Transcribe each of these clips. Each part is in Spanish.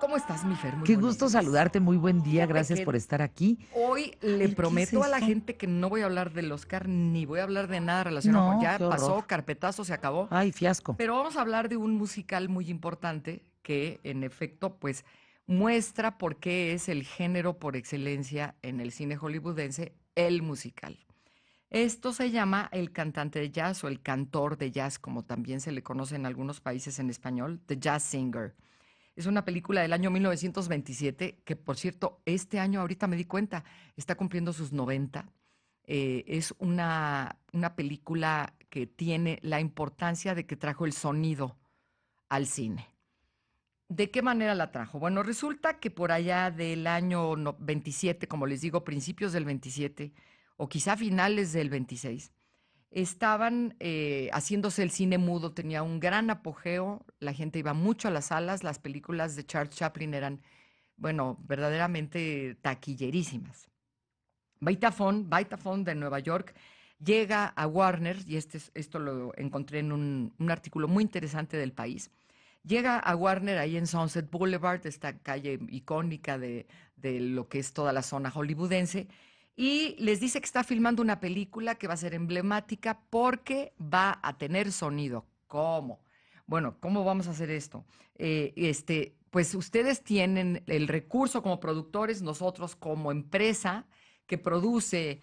¿Cómo estás, mi Fer? Muy Qué buenos gusto días. saludarte, muy buen día, Fíjate gracias por que estar aquí. hoy le Ay, ¿qué es prometo a la esto? gente que no voy a hablar del Oscar ni voy a hablar de nada relacionado con... No, qué Ya horror. pasó, carpetazo, se acabó. Ay, fiasco. Pero vamos a hablar de un musical muy importante que, en efecto, pues muestra por qué es el género por excelencia en el cine hollywoodense, el musical. Esto se llama el cantante de jazz o el cantor de jazz, como también se le conoce en algunos países en español, The Jazz Singer. Es una película del año 1927 que, por cierto, este año, ahorita me di cuenta, está cumpliendo sus 90. Es una película que tiene la importancia de que trajo el sonido al cine. ¿De qué manera la trajo? Bueno, resulta que por allá del año 27, como les digo, principios del 27, o quizá finales del 26, estaban haciéndose el cine mudo, tenía un gran apogeo, la gente iba mucho a las salas, las películas de Charles Chaplin eran, bueno, verdaderamente taquillerísimas. Vitaphone de Nueva York llega a Warner, y esto lo encontré en un artículo muy interesante del País. Llega a Warner ahí en Sunset Boulevard, esta calle icónica de lo que es toda la zona hollywoodense, y les dice que está filmando una película que va a ser emblemática porque va a tener sonido. ¿Cómo? Bueno, ¿cómo vamos a hacer esto? Pues ustedes tienen el recurso como productores, nosotros como empresa que produce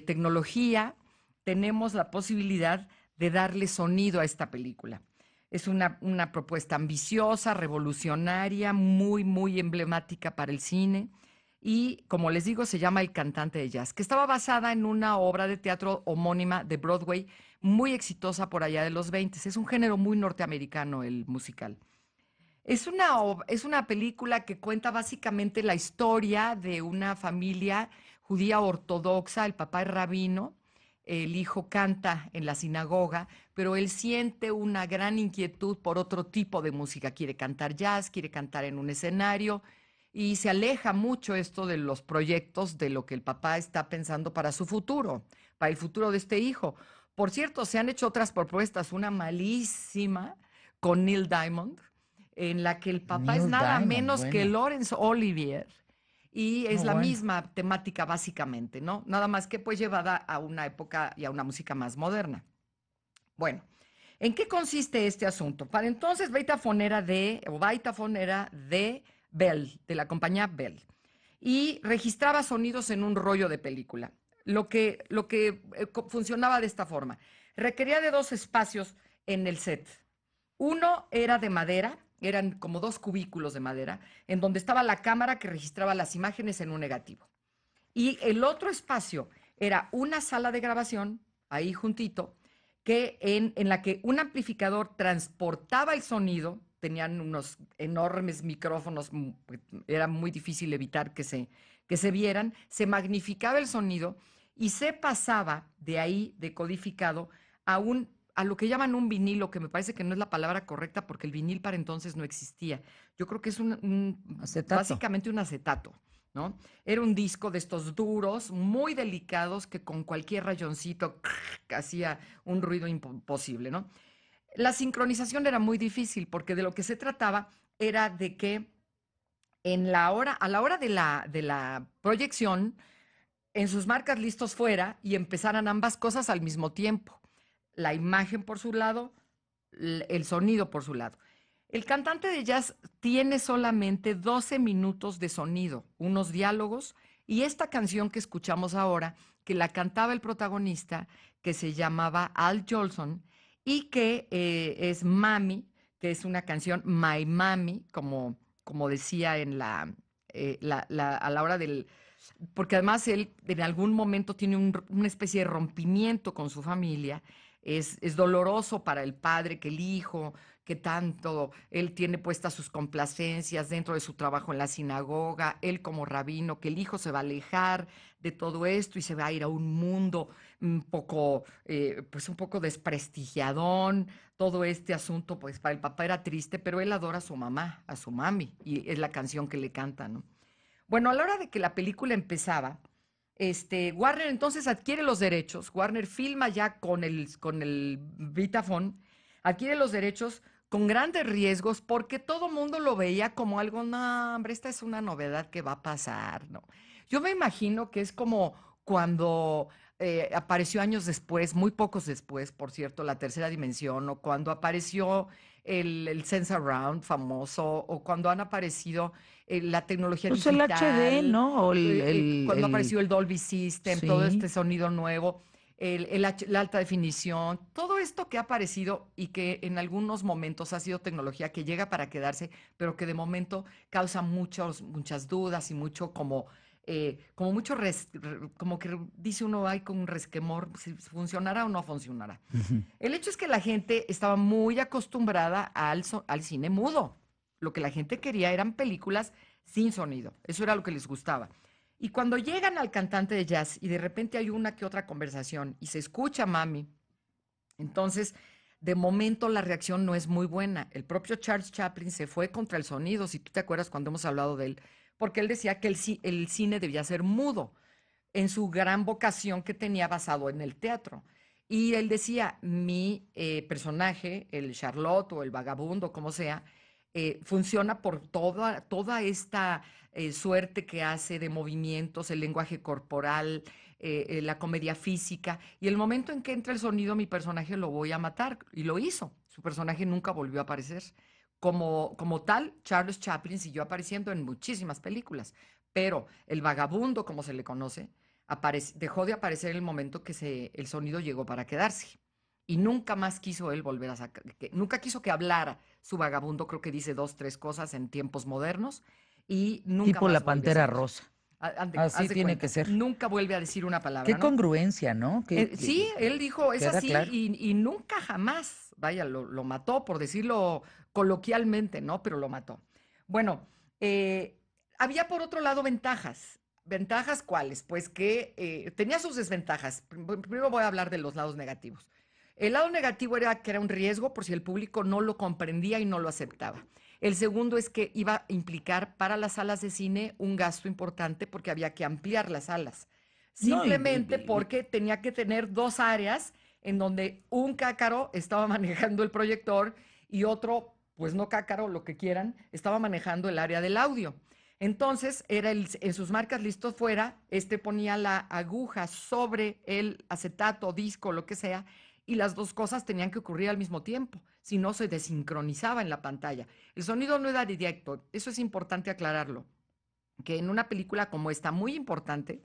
tecnología, tenemos la posibilidad de darle sonido a esta película. Es una propuesta ambiciosa, revolucionaria, muy, muy emblemática para el cine. Y como les digo, se llama El cantante de jazz, que estaba basada en una obra de teatro homónima de Broadway, muy exitosa por allá de los 20. Es un género muy norteamericano el musical. Es una película que cuenta básicamente la historia de una familia judía ortodoxa. El papá es rabino, el hijo canta en la sinagoga, pero él siente una gran inquietud por otro tipo de música. Quiere cantar jazz, quiere cantar en un escenario y se aleja mucho esto de los proyectos de lo que el papá está pensando para su futuro, para el futuro de este hijo. Por cierto, se han hecho otras propuestas, una malísima con Neil Diamond, en la que el papá es Neil nada Diamond, menos que bueno. Laurence Olivier y es No, la bueno. misma temática básicamente, ¿no? Nada más que pues llevada a una época y a una música más moderna. Bueno, ¿en qué consiste este asunto? Para entonces Vitaphone era de Bell, de la compañía Bell, y registraba sonidos en un rollo de película. Lo que funcionaba de esta forma. Requería de dos espacios en el set. Uno era de madera, eran como dos cubículos de madera, en donde estaba la cámara que registraba las imágenes en un negativo. Y el otro espacio era una sala de grabación, ahí juntito, en la que un amplificador transportaba el sonido, tenían unos enormes micrófonos, era muy difícil evitar que se vieran, se magnificaba el sonido y se pasaba de ahí, decodificado, a lo que llaman un vinilo, que me parece que no es la palabra correcta porque el vinil para entonces no existía. Yo creo que es Acetato. básicamente un acetato, ¿no? Era un disco de estos duros, muy delicados, que con cualquier rayoncito hacía un ruido imposible, ¿no? La sincronización era muy difícil porque de lo que se trataba era de que a la hora de la proyección, en sus marcas listos fuera y empezaran ambas cosas al mismo tiempo. La imagen por su lado, el sonido por su lado. El cantante de jazz tiene solamente 12 minutos de sonido, unos diálogos y esta canción que escuchamos ahora, que la cantaba el protagonista, que se llamaba Al Jolson y que es Mami, que es una canción My Mami, como decía a la hora del, porque además él en algún momento tiene una especie de rompimiento con su familia. Es doloroso para el padre que el hijo, que tanto él tiene puestas sus complacencias dentro de su trabajo en la sinagoga, él como rabino, que el hijo se va a alejar de todo esto y se va a ir a un mundo pues un poco desprestigiadón. Todo este asunto, pues para el papá era triste, pero él adora a su mamá, a su mami, y es la canción que le canta, ¿no? Bueno, a la hora de que la película empezaba, Warner entonces adquiere los derechos, Warner filma ya con el Vitaphone, adquiere los derechos con grandes riesgos, porque todo mundo lo veía como algo, no, hombre, esta es una novedad que va a pasar, ¿no? Yo me imagino que es como cuando apareció años después, muy pocos después, por cierto, la tercera dimensión, o cuando apareció el Sense Around famoso, o cuando han aparecido la tecnología Pues el HD, digital, ¿no? O cuando apareció el Dolby System, todo este sí. sonido nuevo, la alta definición, todo esto que ha aparecido y que en algunos momentos ha sido tecnología que llega para quedarse, pero que de momento causa muchas dudas y mucho como mucho, como que dice uno, hay con un resquemor, si funcionará o no funcionará. Ujú. El hecho es que la gente estaba muy acostumbrada al cine mudo. Lo que la gente quería eran películas sin sonido. Eso era lo que les gustaba. Y cuando llegan al cantante de jazz y de repente hay una que otra conversación y se escucha Mami, entonces de momento la reacción no es muy buena. El propio Charles Chaplin se fue contra el sonido, si tú te acuerdas cuando hemos hablado de él, porque él decía que el cine debía ser mudo en su gran vocación que tenía basado en el teatro. Y él decía, mi personaje, el Charlotte o el vagabundo, como sea, funciona por toda esta suerte que hace de movimientos, el lenguaje corporal, la comedia física. Y el momento en que entra el sonido, mi personaje lo voy a matar. Y lo hizo. Su personaje nunca volvió a aparecer. Como tal, Charles Chaplin siguió apareciendo en muchísimas películas, pero el vagabundo, como se le conoce, dejó de aparecer en el momento que el sonido llegó para quedarse. Y nunca más quiso él volver a sacar, nunca quiso que hablara su vagabundo, creo que dice dos, tres cosas en tiempos modernos, y nunca Tipo más la vuelve a Pantera salir. Rosa. Haz Así de tiene que cuenta, ser. nunca vuelve a decir una palabra, Qué ¿no? congruencia, ¿no? Sí, él dijo, es Queda así, claro. y nunca jamás, vaya, lo mató, por decirlo coloquialmente, ¿no? Pero lo mató. Bueno, eh, había por otro lado ventajas. ¿Ventajas cuáles? Pues que tenía sus desventajas. Primero voy a hablar de los lados negativos. El lado negativo era que era un riesgo por si el público no lo comprendía y no lo aceptaba. El segundo es que iba a implicar para las salas de cine un gasto importante porque había que ampliar las salas No, simplemente porque tenía que tener dos áreas en donde un cácaro estaba manejando el proyector y otro, pues no cácaro, lo que quieran, estaba manejando el área del audio. Entonces, en sus marcas listo fuera, ponía la aguja sobre el acetato, disco, lo que sea, y las dos cosas tenían que ocurrir al mismo tiempo, si no se desincronizaba en la pantalla. El sonido no era directo, eso es importante aclararlo, que en una película como esta, muy importante,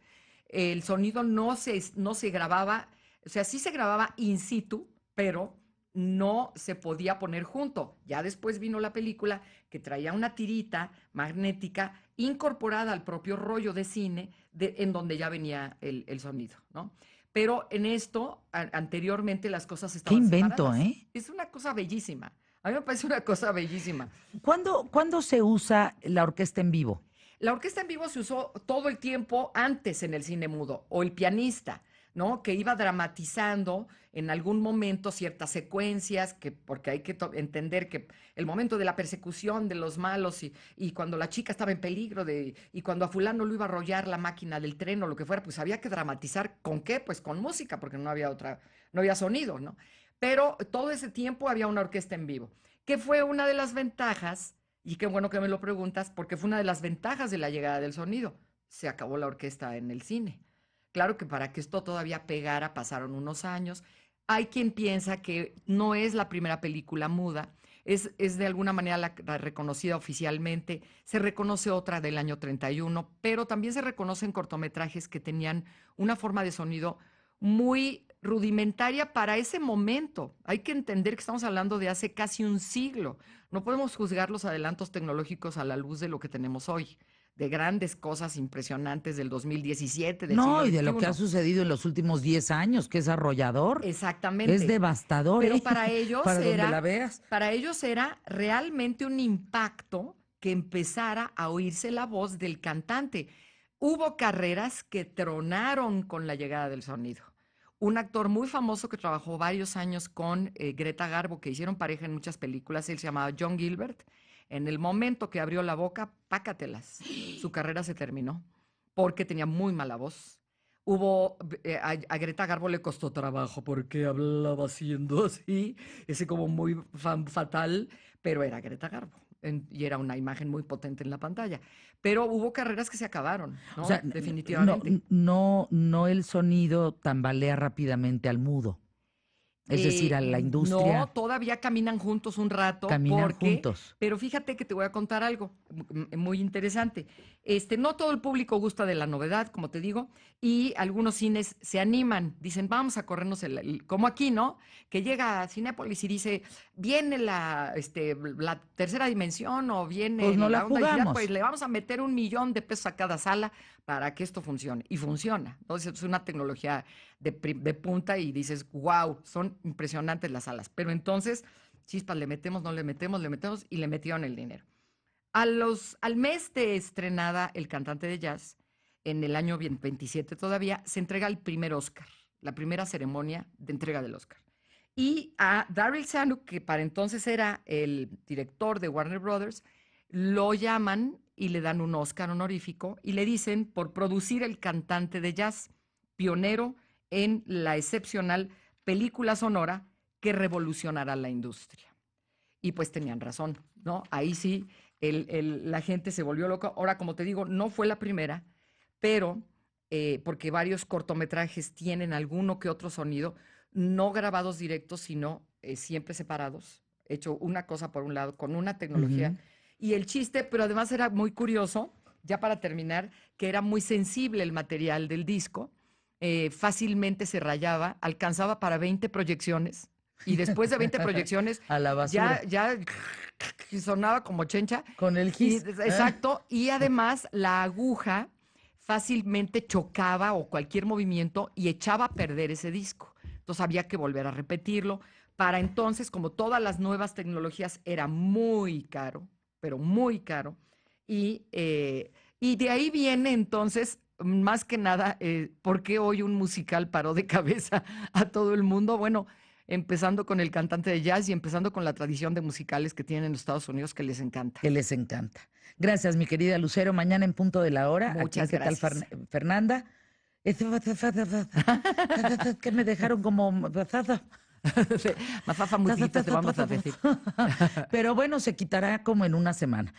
el sonido no se grababa, o sea, sí se grababa in situ, pero no se podía poner junto. Ya después vino la película que traía una tirita magnética incorporada al propio rollo de cine en donde ya venía el sonido, ¿no? Pero en esto, anteriormente las cosas qué estaban invento, separadas. ¿eh? Es una cosa bellísima. A mí me parece una cosa bellísima. ¿Cuándo se usa la orquesta en vivo? La orquesta en vivo se usó todo el tiempo antes en el cine mudo, o el pianista, ¿no? Que iba dramatizando en algún momento ciertas secuencias, porque hay que entender que el momento de la persecución de los malos y cuando la chica estaba en peligro y cuando a fulano lo iba a arrollar la máquina del tren o lo que fuera, pues había que dramatizar con qué, pues con música, porque no había sonido, ¿no? Pero todo ese tiempo había una orquesta en vivo, que fue una de las ventajas y qué bueno que me lo preguntas, porque fue una de las ventajas de la llegada del sonido. Se acabó la orquesta en el cine. Claro que para que esto todavía pegara pasaron unos años. Hay quien piensa que no es la primera película muda, es de alguna manera la reconocida oficialmente. Se reconoce otra del año 31, pero también se reconocen cortometrajes que tenían una forma de sonido muy rudimentaria para ese momento. Hay que entender que estamos hablando de hace casi un siglo. No podemos juzgar los adelantos tecnológicos a la luz de lo que tenemos hoy, de grandes cosas impresionantes del 2017, del siglo No, y de lo que ha XXI. sucedido en los últimos 10 años, que es arrollador, es Exactamente. devastador, Pero ¿eh? Para donde la veas. para ellos era realmente un impacto que empezara a oírse la voz del cantante. Hubo carreras que tronaron con la llegada del sonido. Un actor muy famoso que trabajó varios años con Greta Garbo, que hicieron pareja en muchas películas, él se llamaba John Gilbert. En el momento que abrió la boca, pácatelas, su carrera se terminó porque tenía muy mala voz. A Greta Garbo le costó trabajo porque hablaba siendo así, ese como muy fatal, pero era Greta Garbo. Y era una imagen muy potente en la pantalla. Pero hubo carreras que se acabaron, O ¿no? sea, Definitivamente. no el sonido tambalea rápidamente al mudo. Es decir, a la No, industria todavía caminan juntos un rato caminan porque, juntos. pero fíjate que te voy a contar algo muy interesante. No todo el público gusta de la novedad, como te digo, y algunos cines se animan, dicen, vamos a corrernos como aquí, ¿no? Que llega a Cinépolis y dice, viene la tercera dimensión o viene Pues no la la onda digital, pues jugamos. le vamos a meter 1 millón de pesos a cada sala para que esto funcione. Y funciona. Entonces es una tecnología de punta y dices, wow, son impresionantes las salas. Pero entonces, chispas, le metemos, no le metemos, le metemos y le metieron el dinero. Al mes de estrenada El Cantante de Jazz, en el año 27 todavía, se entrega el primer Oscar, la primera ceremonia de entrega del Oscar. Y a Daryl Zanuck, que para entonces era el director de Warner Brothers, lo llaman y le dan un Oscar honorífico y le dicen por producir El Cantante de Jazz, pionero en la excepcional película sonora que revolucionará la industria. Y pues tenían razón, ¿no? Ahí sí, la gente se volvió loca. Ahora, como te digo, no fue la primera, pero porque varios cortometrajes tienen alguno que otro sonido, no grabados directos, sino siempre separados, hecho una cosa por un lado, con una tecnología. Ujú. Y el chiste, pero además era muy curioso, ya para terminar, que era muy sensible el material del disco, fácilmente se rayaba, alcanzaba para 20 proyecciones y después de 20 proyecciones A la ya, basura. ya sonaba como chencha. Con el Y, gis. exacto, y además la aguja fácilmente chocaba o cualquier movimiento y echaba a perder ese disco. Entonces había que volver a repetirlo. Para entonces, como todas las nuevas tecnologías, era muy caro, pero muy caro. Y de ahí viene entonces, más que nada, ¿por qué hoy un musical paró de cabeza a todo el mundo? Bueno, empezando con el cantante de jazz y empezando con la tradición de musicales que tienen en los Estados Unidos que les encanta. Que les encanta. Gracias, mi querida Lucero. Mañana en punto de la hora, aquí en Muchas ¿Qué tal, gracias. Fernanda? Que me dejaron como... Mafafa muy te vamos a decir. Pero bueno, se quitará como en una semana.